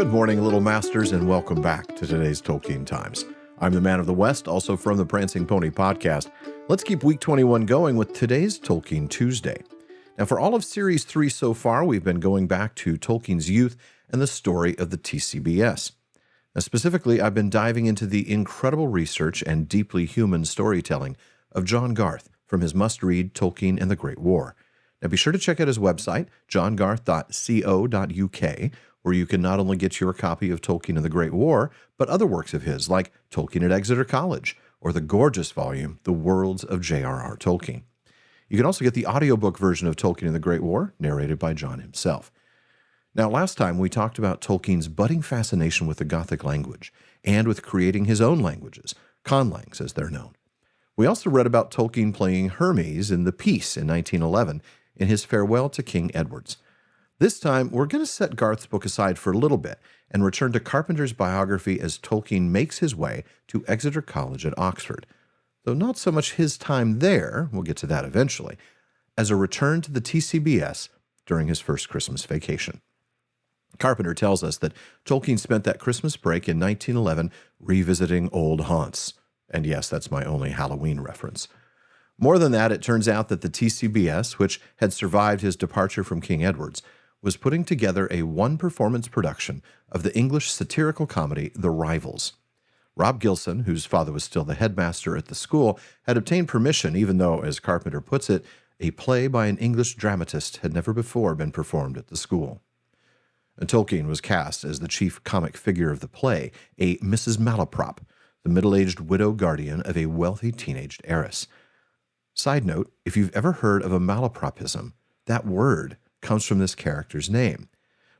Good morning, Little Masters, and welcome back to today's Tolkien Times. I'm the Man of the West, also from the Prancing Pony podcast. Let's keep week 21 going with today's Tolkien Tuesday. Now, for all of Series 3 so far, we've been going back to Tolkien's youth and the story of the TCBS. Now, specifically, I've been diving into the incredible research and deeply human storytelling of John Garth from his must-read Tolkien and the Great War. Now, be sure to check out his website, johngarth.co.uk, where you can not only get your copy of Tolkien and the Great War, but other works of his, like Tolkien at Exeter College, or the gorgeous volume, The Worlds of J.R.R. Tolkien. You can also get the audiobook version of Tolkien and the Great War, narrated by John himself. Now, last time we talked about Tolkien's budding fascination with the Gothic language, and with creating his own languages, conlangs as they're known. We also read about Tolkien playing Hermes in The Peace in 1911 in his farewell to King Edward's. This time, we're going to set Garth's book aside for a little bit and return to Carpenter's biography as Tolkien makes his way to Exeter College at Oxford, though not so much his time there, we'll get to that eventually, as a return to the TCBS during his first Christmas vacation. Carpenter tells us that Tolkien spent that Christmas break in 1911 revisiting old haunts. And yes, that's my only Halloween reference. More than that, it turns out that the TCBS, which had survived his departure from King Edward's, was putting together a one-performance production of the English satirical comedy The Rivals. Rob Gilson, whose father was still the headmaster at the school, had obtained permission, even though, as Carpenter puts it, a play by an English dramatist had never before been performed at the school. And Tolkien was cast as the chief comic figure of the play, a Mrs. Malaprop, the middle-aged widow guardian of a wealthy teenaged heiress. Side note, if you've ever heard of a malapropism, that word comes from this character's name.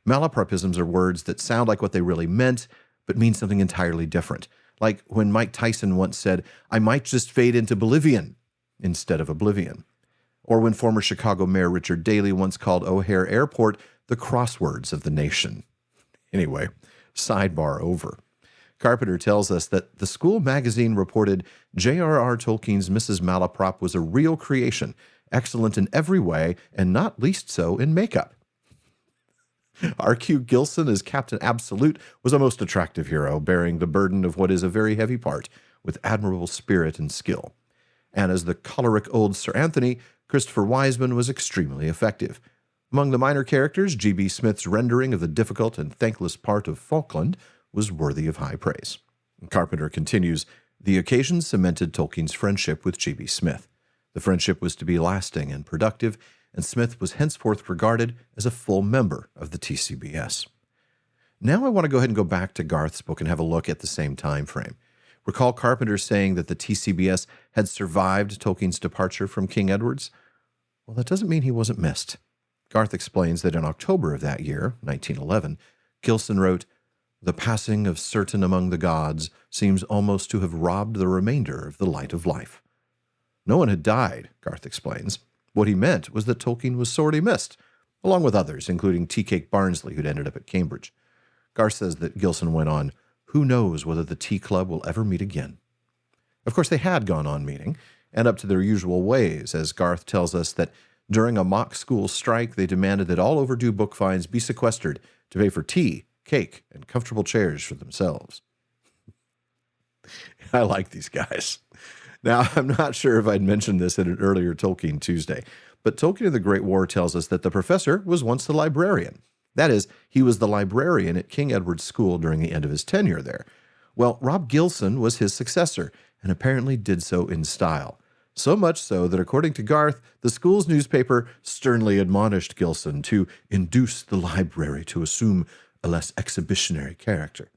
Malapropisms are words that sound like what they really meant, but mean something entirely different. Like when Mike Tyson once said, "I might just fade into Bolivian," instead of oblivion. Or when former Chicago Mayor Richard Daley once called O'Hare Airport the crosswords of the nation. Anyway, sidebar over. Carpenter tells us that the school magazine reported J.R.R. Tolkien's Mrs. Malaprop was a real creation, excellent in every way, and not least so in makeup. R.Q. Gilson as Captain Absolute was a most attractive hero, bearing the burden of what is a very heavy part, with admirable spirit and skill. And as the choleric old Sir Anthony, Christopher Wiseman was extremely effective. Among the minor characters, G.B. Smith's rendering of the difficult and thankless part of Falkland was worthy of high praise. Carpenter continues, the occasion cemented Tolkien's friendship with G.B. Smith. The friendship was to be lasting and productive, and Smith was henceforth regarded as a full member of the TCBS. Now I want to go ahead and go back to Garth's book and have a look at the same time frame. Recall Carpenter saying that the TCBS had survived Tolkien's departure from King Edward's? Well, that doesn't mean he wasn't missed. Garth explains that in October of that year, 1911, Gilson wrote, "The passing of certain among the gods seems almost to have robbed the remainder of the light of life." No one had died, Garth explains. What he meant was that Tolkien was sorely missed, along with others, including Tea-Cake Barnsley, who'd ended up at Cambridge. Garth says that Gilson went on, "Who knows whether the Tea Club will ever meet again?" Of course, they had gone on meeting, and up to their usual ways, as Garth tells us that during a mock school strike, they demanded that all overdue book fines be sequestered to pay for tea, cake, and comfortable chairs for themselves. I like these guys. Now, I'm not sure if I'd mentioned this in an earlier Tolkien Tuesday, but Tolkien and the Great War tells us that the professor was once the librarian. That is, he was the librarian at King Edward's School during the end of his tenure there. Well, Rob Gilson was his successor, and apparently did so in style. So much so that, according to Garth, the school's newspaper sternly admonished Gilson to induce the library to assume a less exhibitionary character.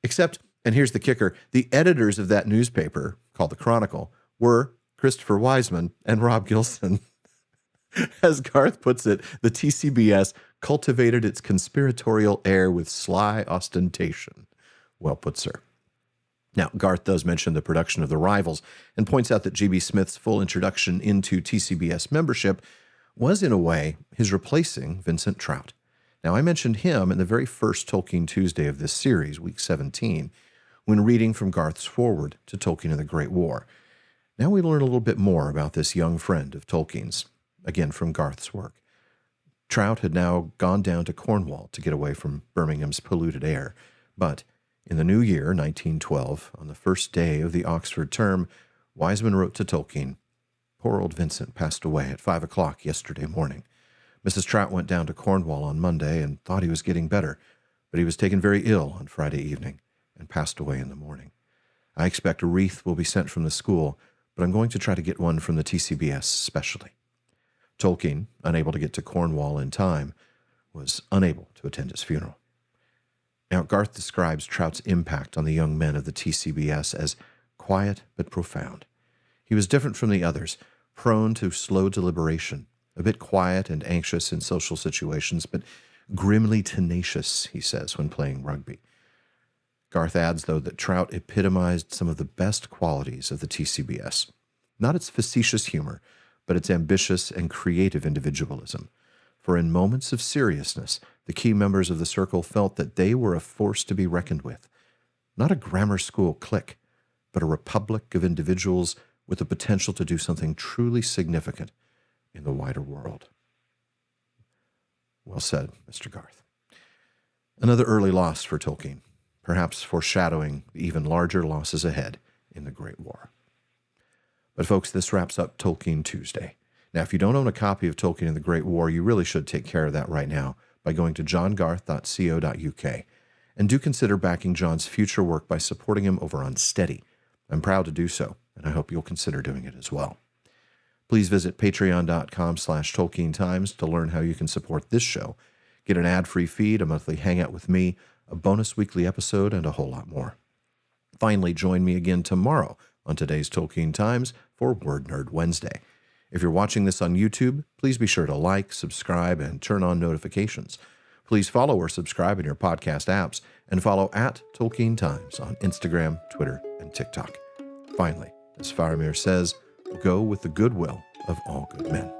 Except, and here's the kicker, the editors of that newspaper, called the Chronicle, were Christopher Wiseman and Rob Gilson. As Garth puts it, the TCBS cultivated its conspiratorial air with sly ostentation. Well put, sir. Now, Garth does mention the production of The Rivals and points out that G.B. Smith's full introduction into TCBS membership was, in a way, his replacing Vincent Trout. Now, I mentioned him in the very first Tolkien Tuesday of this series, week 17, when reading from Garth's foreword to Tolkien and the Great War. Now we learn a little bit more about this young friend of Tolkien's, again from Garth's work. Trout had now gone down to Cornwall to get away from Birmingham's polluted air. But in the new year, 1912, on the first day of the Oxford term, Wiseman wrote to Tolkien, "Poor old Vincent passed away at 5 o'clock yesterday morning. Mrs. Trout went down to Cornwall on Monday and thought he was getting better, but he was taken very ill on Friday evening and passed away in the morning. I expect a wreath will be sent from the school, but I'm going to try to get one from the TCBS specially." Tolkien, unable to get to Cornwall in time, was unable to attend his funeral. Now, Garth describes Trout's impact on the young men of the TCBS as quiet but profound. He was different from the others, prone to slow deliberation, a bit quiet and anxious in social situations, but grimly tenacious, he says, when playing rugby. Garth adds, though, that Trout epitomized some of the best qualities of the TCBS. Not its facetious humor, but its ambitious and creative individualism. For in moments of seriousness, the key members of the circle felt that they were a force to be reckoned with. Not a grammar school clique, but a republic of individuals with the potential to do something truly significant in the wider world. Well said, Mr. Garth. Another early loss for Tolkien, perhaps foreshadowing the even larger losses ahead in the Great War. But folks, this wraps up Tolkien Tuesday. Now, if you don't own a copy of Tolkien and the Great War, you really should take care of that right now by going to johngarth.co.uk. And do consider backing John's future work by supporting him over on Steady. I'm proud to do so, and I hope you'll consider doing it as well. Please visit patreon.com/Tolkien Times to learn how you can support this show, get an ad-free feed, a monthly hangout with me, a bonus weekly episode, and a whole lot more. Finally, join me again tomorrow on today's Tolkien Times for Word Nerd Wednesday. If you're watching this on YouTube, please be sure to like, subscribe, and turn on notifications. Please follow or subscribe in your podcast apps, and follow @Tolkien Times on Instagram, Twitter, and TikTok. Finally, as Faramir says, go with the goodwill of all good men.